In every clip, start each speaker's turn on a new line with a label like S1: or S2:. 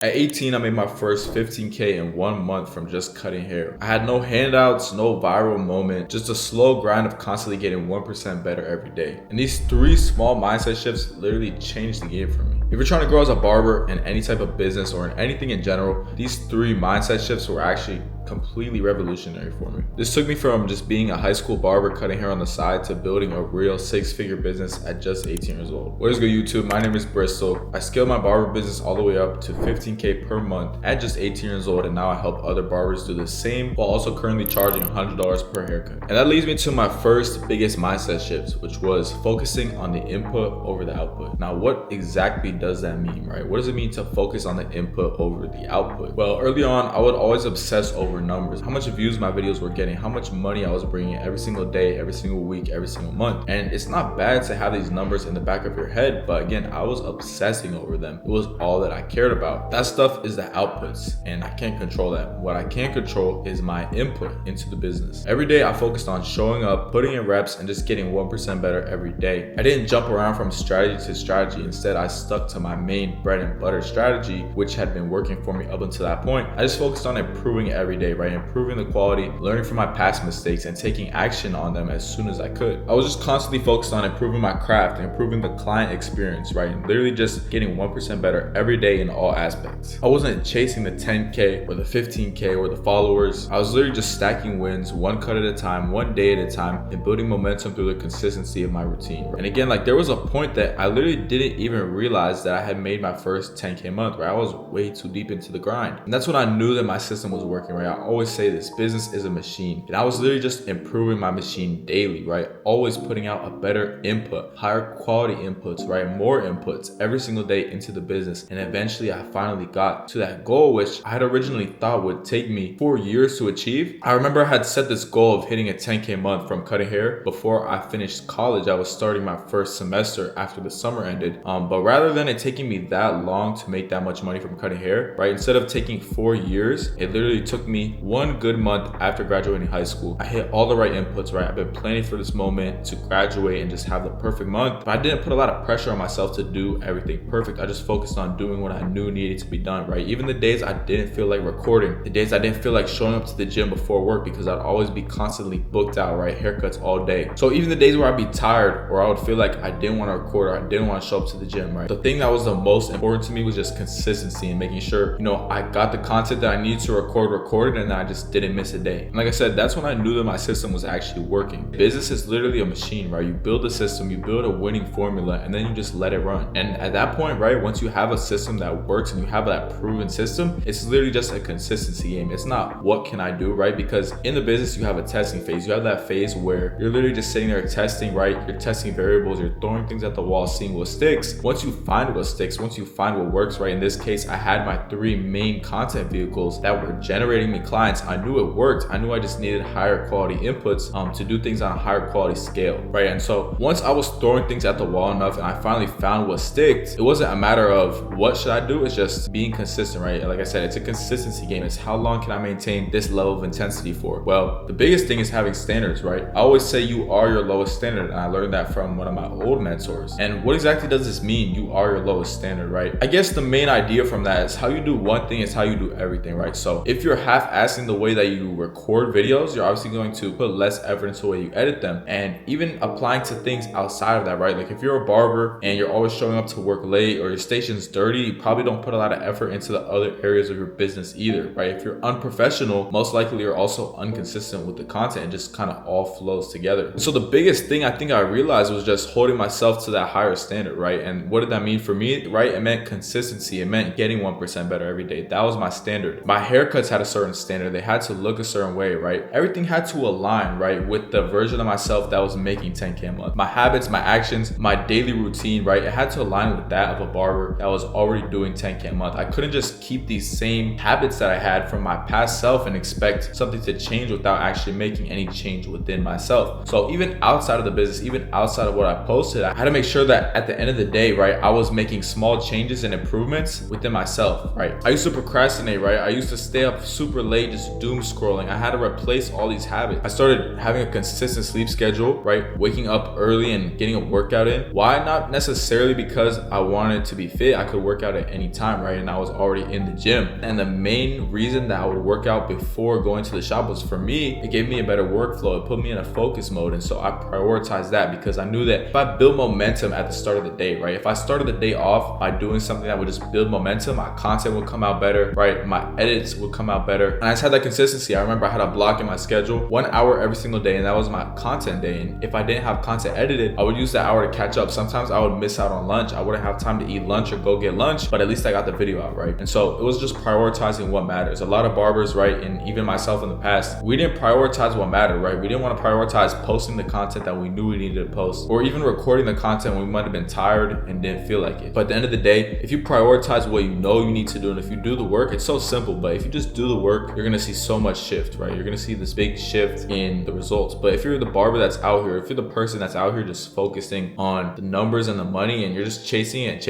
S1: At 18, I made my first 15K in 1 month from just cutting hair. I had no handouts, no viral moment, just a slow grind of constantly getting 1% better every day. And these 3 small mindset shifts literally changed the game for me. If you're trying to grow as a barber in any type of business or in anything in general, these 3 mindset shifts were actually completely revolutionary for me. This took me from just being a high school barber cutting hair on the side to building a real 6-figure business at just 18 years old. What is good, YouTube? My name is Bristol. I scaled my barber business all the way up to 15K per month at just 18 years old, and now I help other barbers do the same while also currently charging $100 per haircut. And that leads me to my first biggest mindset shift, which was focusing on the input over the output. Now, what exactly does that mean, right? What does it mean to focus on the input over the output? Well, early on, I would always obsess over numbers, how much views my videos were getting, how much money I was bringing every single day, every single week, every single month. And it's not bad to have these numbers in the back of your head, but again, I was obsessing over them. It was all that I cared about. That stuff is the outputs, and I can't control that. What I can control is my input into the business. Every day I focused on showing up, putting in reps, and just getting 1% better every day. I didn't jump around from strategy to strategy. Instead, I stuck to my main bread and butter strategy, which had been working for me up until that point. I just focused on improving every day, right? Improving the quality, learning from my past mistakes, and taking action on them as soon as I could. I was just constantly focused on improving my craft, improving the client experience, right? And literally just getting 1% better every day in all aspects. I wasn't chasing the 10K or the 15K or the followers. I was literally just stacking wins one cut at a time, one day at a time, and building momentum through the consistency of my routine. And again, like there was a point that I literally didn't even realize that I had made my first 10K month, right? I was way too deep into the grind. And that's when I knew that my system was working, right? I always say this, business is a machine. And I was literally just improving my machine daily, right? Always putting out a better input, higher quality inputs, right? More inputs every single day into the business. And eventually I finally got to that goal, which I had originally thought would take me 4 years to achieve. I remember I had set this goal of hitting a 10K month from cutting hair before I finished college. I was starting my first semester after the summer ended. But rather than it taking me that long to make that much money from cutting hair, right? Instead of taking 4 years, it literally took me 1 good month after graduating high school. I hit all the right inputs, right? I've been planning for this moment to graduate and just have the perfect month, but I didn't put a lot of pressure on myself to do everything perfect. I just focused on doing what I knew needed to be done, right? Even the days I didn't feel like recording, the days I didn't feel like showing up to the gym before work because I'd always be constantly booked out, right? Haircuts all day. So even the days where I'd be tired or I would feel like I didn't want to record or I didn't want to show up to the gym, right? The thing that was the most important to me was just consistency and making sure, I got the content that I needed to record and I just didn't miss a day. And like I said, that's when I knew that my system was actually working. Business is literally a machine, right? You build a system, you build a winning formula, and then you just let it run. And at that point, right, once you have a system that works and you have that proven system, it's literally just a consistency game. It's not what can I do, right? Because in the business, you have a testing phase. You have that phase where you're literally just sitting there testing, right? You're testing variables, you're throwing things at the wall, seeing what sticks. Once you find what sticks, once you find what works, right? In this case, I had my 3 main content vehicles that were generating me clients. I knew it worked. I knew I just needed higher quality inputs to do things on a higher quality scale, right? And so once I was throwing things at the wall enough and I finally found what sticked, it wasn't a matter of what should I do, it's just being consistent, right? Like I said, it's a consistency game. It's how long can I maintain this level of intensity for? Well, the biggest thing is having standards, right? I always say you are your lowest standard, and I learned that from one of my old mentors. And what exactly does this mean? You are your lowest standard, right? I guess the main idea from that is how you do one thing is how you do everything, right? So if you're half-assing the way that you record videos, you're obviously going to put less effort into the way you edit them. And even applying to things outside of that, right? Like if you're a barber and you're always showing up to work late or your station's dirty, you probably don't put a lot of effort into the other areas of your business either, right? If you're unprofessional, most likely you're also inconsistent with the content and just kind of all flows together. So the biggest thing I think I realized was just holding myself to that higher standard, right? And what did that mean for me, right? It meant consistency. It meant getting 1% better every day. That was my standard. My haircuts had a certain standard. They had to look a certain way, right? Everything had to align, right, with the version of myself that was making 10K a month. My habits, my actions, my daily routine, right? It had to align with that of a barber that was already doing 10K a month. I couldn't just keep these same habits that I had from my past self and expect something to change without actually making any change within myself. So even outside of the business, even outside of what I posted, I had to make sure that at the end of the day, right, I was making small changes and improvements within myself, right? I used to procrastinate, right? I used to stay up super super late just doom scrolling. I had to replace all these habits. I started having a consistent sleep schedule, right? Waking up early and getting a workout in. Why? Not necessarily because I wanted to be fit. I could work out at any time, right? And I was already in the gym. And the main reason that I would work out before going to the shop was, for me, it gave me a better workflow. It put me in a focus mode. And so I prioritized that because I knew that if I build momentum at the start of the day, right? If I started the day off by doing something that would just build momentum, my content would come out better, right? My edits would come out better. And I just had that consistency. I remember I had a block in my schedule, 1 hour every single day, and that was my content day. And if I didn't have content edited, I would use that hour to catch up. Sometimes I would miss out on lunch. I wouldn't have time to eat lunch or go get lunch, but at least I got the video out, right? And so it was just prioritizing what matters. A lot of barbers, right, and even myself in the past, we didn't prioritize what mattered, right? We didn't want to prioritize posting the content that we knew we needed to post, or even recording the content when we might have been tired and didn't feel like it. But at the end of the day, if you prioritize what you know you need to do, and if you do the work, it's so simple, but if you just do the work, you're gonna see so much shift, right? You're gonna see this big shift in the results. But if you're the barber that's out here, if you're the person that's out here just focusing on the numbers and the money, and you're just chasing it,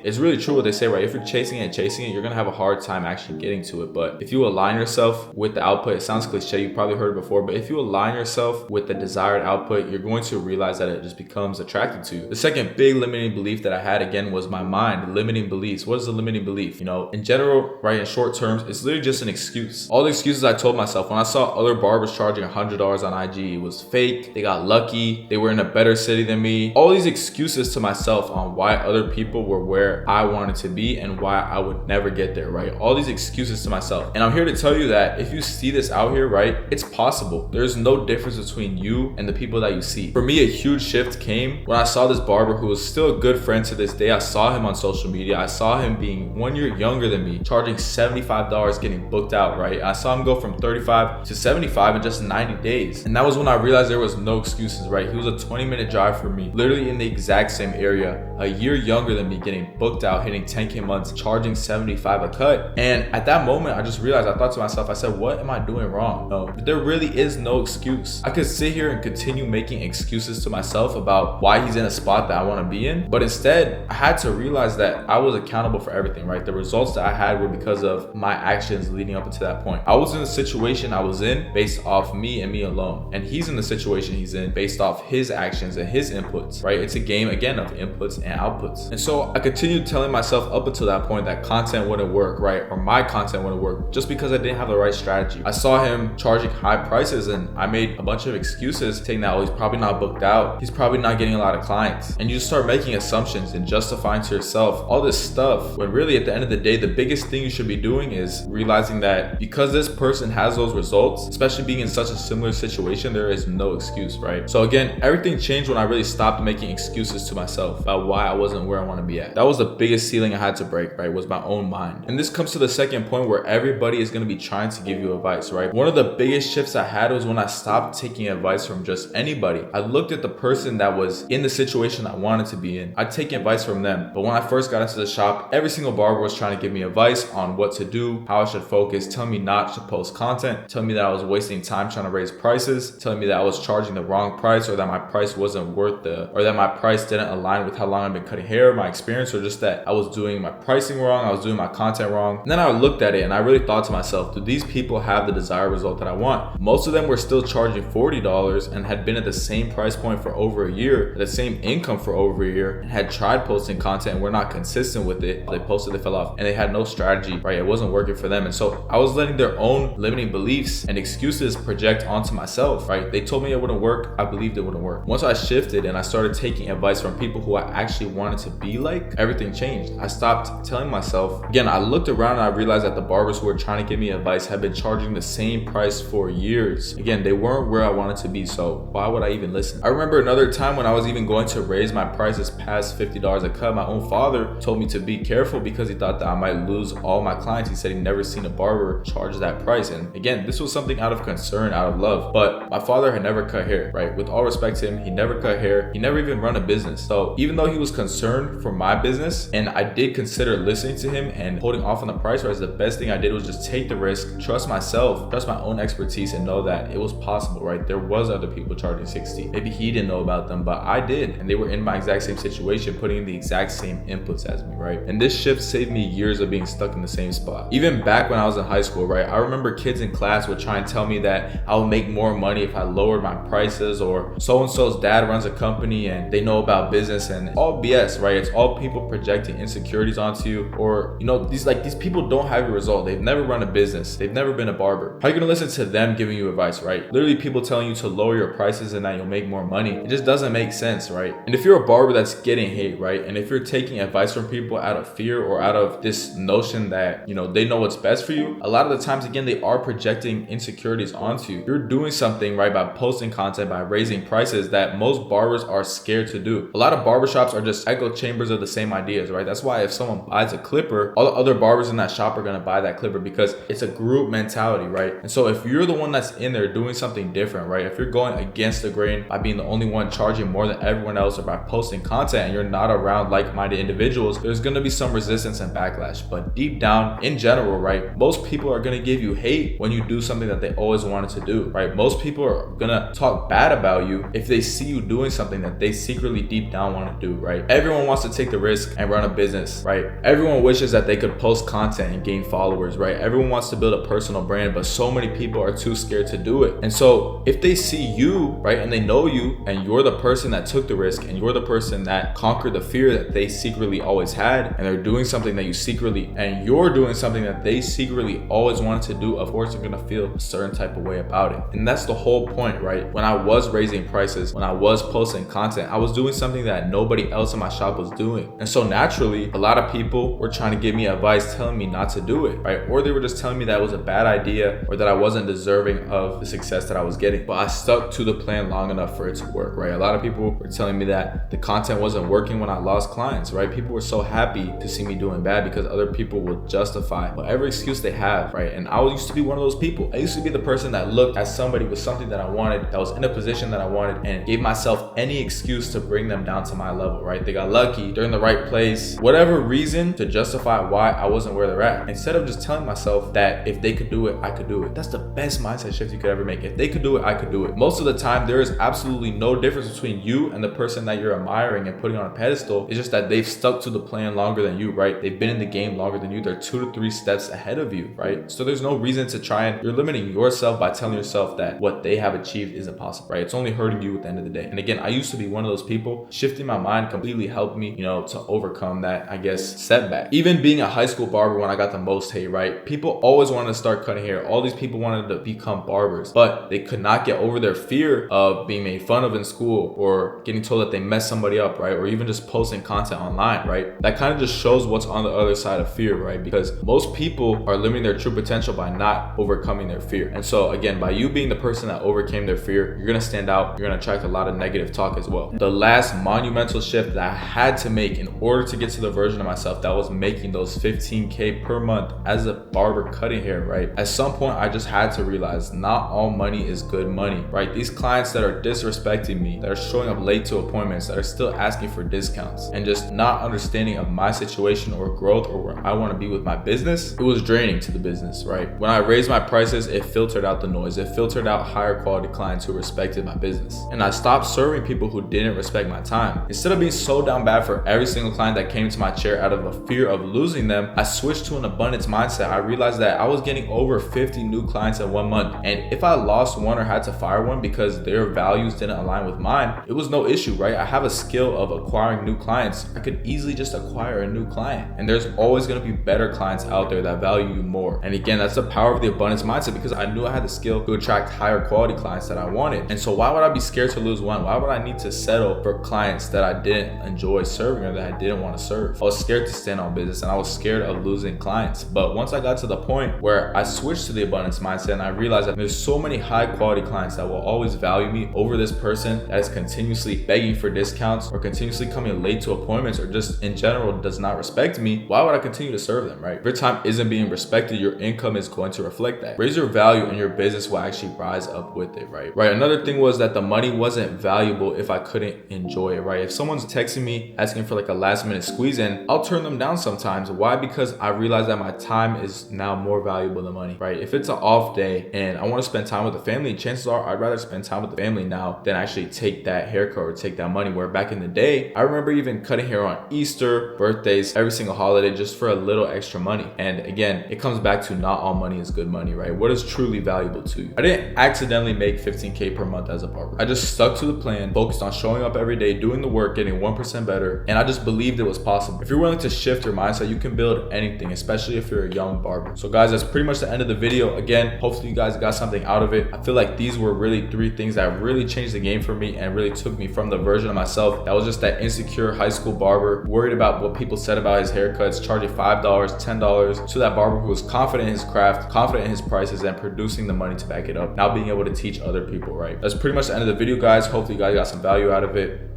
S1: it's really true what they say, right? If you're chasing it, you're gonna have a hard time actually getting to it. But if you align yourself with the output, it sounds cliche, you probably heard it before, but if you align yourself with the desired output, you're going to realize that it just becomes attracted to you. The second big limiting belief that I had, again, was my mind. Limiting beliefs. What is the limiting belief? You know, in general, right, in short terms, it's literally just an excuse. All the excuses I told myself when I saw other barbers charging $100 on IG, it was fake, they got lucky, they were in a better city than me. All these excuses to myself on why other people were where I wanted to be and why I would never get there, right? All these excuses to myself. And I'm here to tell you that if you see this out here, right, it's possible. There's no difference between you and the people that you see. For me, a huge shift came when I saw this barber who was still a good friend to this day. I saw him on social media. I saw him being 1 year younger than me, charging $75, getting booked out, right? I saw him go from 35 to 75 in just 90 days. And that was when I realized there was no excuses, right? He was a 20-minute drive for me, literally in the exact same area, a year younger than me, getting booked out, hitting 10K months, charging 75 a cut. And at that moment, I just realized, I thought to myself, I said, what am I doing wrong? No, there really is no excuse. I could sit here and continue making excuses to myself about why he's in a spot that I want to be in, but instead I had to realize that I was accountable for everything, right? The results that I had were because of my actions leading up to that point. I was in the situation I was in based off me and me alone, and he's in the situation he's in based off his actions and his inputs, right? It's a game, again, of inputs and outputs. And so I continued telling myself up until that point that content wouldn't work, right? Or my content wouldn't work, just because I didn't have the right strategy. I saw him charging high prices and I made a bunch of excuses saying that, oh, he's probably not booked out, he's probably not getting a lot of clients. And you just start making assumptions and justifying to yourself all this stuff, when really at the end of the day, the biggest thing you should be doing is realizing that because this person has those results, especially being in such a similar situation, there is no excuse, right? So again, everything changed when I really stopped making excuses to myself about why I wasn't where I want to be at. That was the biggest ceiling I had to break, right? Was my own mind. And this comes to the second point, where everybody is going to be trying to give you advice, right? One of the biggest shifts I had was when I stopped taking advice from just anybody. I looked at the person that was in the situation I wanted to be in. I'd take advice from them. But when I first got into the shop, every single barber was trying to give me advice on what to do, how I should focus, telling me not to post content, telling me that I was wasting time trying to raise prices, telling me that I was charging the wrong price, or that my price wasn't worth or that my price didn't align with how long I've been cutting hair, my experience, or just that I was doing my pricing wrong, I was doing my content wrong. And then I looked at it and I really thought to myself, do these people have the desired result that I want? Most of them were still charging $40 and had been at the same price point for over a year, the same income for over a year, and had tried posting content and were not consistent with it. They posted, they fell off, and they had no strategy, right? It wasn't working for them. And so I was letting their own limiting beliefs and excuses project onto myself, right? They told me it wouldn't work. I believed it wouldn't work. Once I shifted and I started taking advice from people who I actually wanted to be like, everything changed. I stopped telling myself, again, I looked around and I realized that the barbers who were trying to give me advice had been charging the same price for years. Again, they weren't where I wanted to be, so why would I even listen? I remember another time when I was even going to raise my prices past $50 a cut. My own father told me to be careful because he thought that I might lose all my clients. He said he'd never seen a barber charge that price. And again, this was something out of concern, out of love. But my father had never cut hair, right? With all respect to him, he never cut hair. He never even run a business. So even though he was concerned for my business, and I did consider listening to him and holding off on the price rise, the best thing I did was just take the risk, trust myself, trust my own expertise, and know that it was possible, right? There was other people charging 60. Maybe he didn't know about them, but I did. And they were in my exact same situation, putting in the exact same inputs as me, right? And this shift saved me years of being stuck in the same spot. Even back when I was in high school, school, right? I remember kids in class would try and tell me that I would make more money if I lowered my prices, or so-and-so's dad runs a company and they know about business, and all BS, right? It's all people projecting insecurities onto you, or these people don't have a result. They've never run a business. They've never been a barber. How are you gonna listen to them giving you advice, right? Literally people telling you to lower your prices and that you'll make more money. It just doesn't make sense, right? And if you're a barber that's getting hate, right? And if you're taking advice from people out of fear or out of this notion that, they know what's best for you, a lot of the times, again, they are projecting insecurities onto you. You're doing something, right, by posting content, by raising prices that most barbers are scared to do. A lot of barbershops are just echo chambers of the same ideas, right? That's why if someone buys a clipper, all the other barbers in that shop are gonna buy that clipper, because it's a group mentality, right? And so if you're the one that's in there doing something different, right? If you're going against the grain by being the only one charging more than everyone else, or by posting content and you're not around like-minded individuals, there's gonna be some resistance and backlash. But deep down, in general, right, most people are gonna give you hate when you do something that they always wanted to do, right? Most people are gonna talk bad about you if they see you doing something that they secretly deep down want to do, right? Everyone wants to take the risk and run a business, right? Everyone wishes that they could post content and gain followers, right? Everyone wants to build a personal brand, but so many people are too scared to do it. And so if they see you, right, and they know you, and you're the person that took the risk, and you're the person that conquered the fear that they secretly always had, and they're doing something that you secretly, and you're doing something that they secretly always wanted to do, of course you're gonna feel a certain type of way about it. And that's the whole point, right? When I was raising prices, when I was posting content, I was doing something that nobody else in my shop was doing. And so naturally, a lot of people were trying to give me advice, telling me not to do it, right? Or they were just telling me that it was a bad idea, or that I wasn't deserving of the success that I was getting. But I stuck to the plan long enough for it to work, right? A lot of people were telling me that the content wasn't working when I lost clients, right? People were so happy to see me doing bad because other people would justify whatever excuse they have, right? And I used to be one of those people. I used to be the person that looked at somebody with something that I wanted, that was in a position that I wanted, and gave myself any excuse to bring them down to my level, right? They got lucky, they're in the right place, whatever reason to justify why I wasn't where they're at. Instead of just telling myself that if they could do it, I could do it. That's the best mindset shift you could ever make. If they could do it, I could do it. Most of the time, there is absolutely no difference between you and the person that you're admiring and putting on a pedestal. It's just that they've stuck to the plan longer than you, right? They've been in the game longer than you. They're 2 to 3 steps ahead of you, right? So there's no reason to try, and you're limiting yourself by telling yourself that what they have achieved isn't possible, right? It's only hurting you at the end of the day. And again, I used to be one of those people. Shifting my mind completely helped me, to overcome that, I guess, setback. Even being a high school barber when I got the most hate, right? People always wanted to start cutting hair. All these people wanted to become barbers, but they could not get over their fear of being made fun of in school, or getting told that they messed somebody up, right? Or even just posting content online, right? That kind of just shows what's on the other side of fear, right? Because most people are limiting their true potential by not overcoming their fear. And so again, by you being the person that overcame their fear, you're gonna stand out. You're gonna attract a lot of negative talk as well. The last monumental shift that I had to make in order to get to the version of myself that was making those 15K per month as a barber cutting hair, right? At some point, I just had to realize not all money is good money, right? These clients that are disrespecting me, that are showing up late to appointments, that are still asking for discounts, and just not understanding of my situation or growth or where I want to be with my business, it was draining to the business, right? When I raised my prices, it filtered out the noise. It filtered out higher quality clients who respected my business. And I stopped serving people who didn't respect my time. Instead of being so down bad for every single client that came to my chair out of a fear of losing them, I switched to an abundance mindset. I realized that I was getting over 50 new clients in 1 month. And if I lost one or had to fire one because their values didn't align with mine, it was no issue, right? I have a skill of acquiring new clients. I could easily just acquire a new client. And there's always going to be better clients out there that value you more. And again, that's the power of the abundance mindset, because I knew I had the skill to attract higher quality clients that I wanted. And so why would I be scared to lose one? Why would I need to settle for clients that I didn't enjoy serving or that I didn't want to serve? I was scared to stand on business, and I was scared of losing clients. But once I got to the point where I switched to the abundance mindset, and I realized that there's so many high quality clients that will always value me over this person that is continuously begging for discounts or continuously coming late to appointments or just in general does not respect me, why would I continue to serve them, right? If your time isn't being respected, your income is going to reflect that. Raise your value and your business will actually rise up with it, right? Another thing was that the money wasn't valuable if I couldn't enjoy it, right? If someone's texting me asking for like a last minute squeeze in, I'll turn them down sometimes. Why? Because I realize that my time is now more valuable than money, right? If it's an off day and I want to spend time with the family, chances are I'd rather spend time with the family now than actually take that haircut or take that money. Where back in the day, I remember even cutting hair on Easter, birthdays, every single holiday just for a little extra money. And again, it comes back to not all money is good money, right? What is truly valuable to you? I didn't accidentally make 15K per month as a barber. I just stuck to the plan, focused on showing up every day, doing the work, getting 1% better, and I just believed it was possible. If you're willing to shift your mindset, you can build anything, especially if you're a young barber. So guys, that's pretty much the end of the video. Again, hopefully you guys got something out of it. I feel like these were really 3 things that really changed the game for me and really took me from the version of myself that was just that insecure high school barber, worried about what people said about his haircuts, charging $5, $10, to that barber who was confident in his craft, confident in his prices, and producing the money to back it up. Now being able to teach other people, right? That's pretty much the end of the video, guys. Hopefully you guys got some value out of it.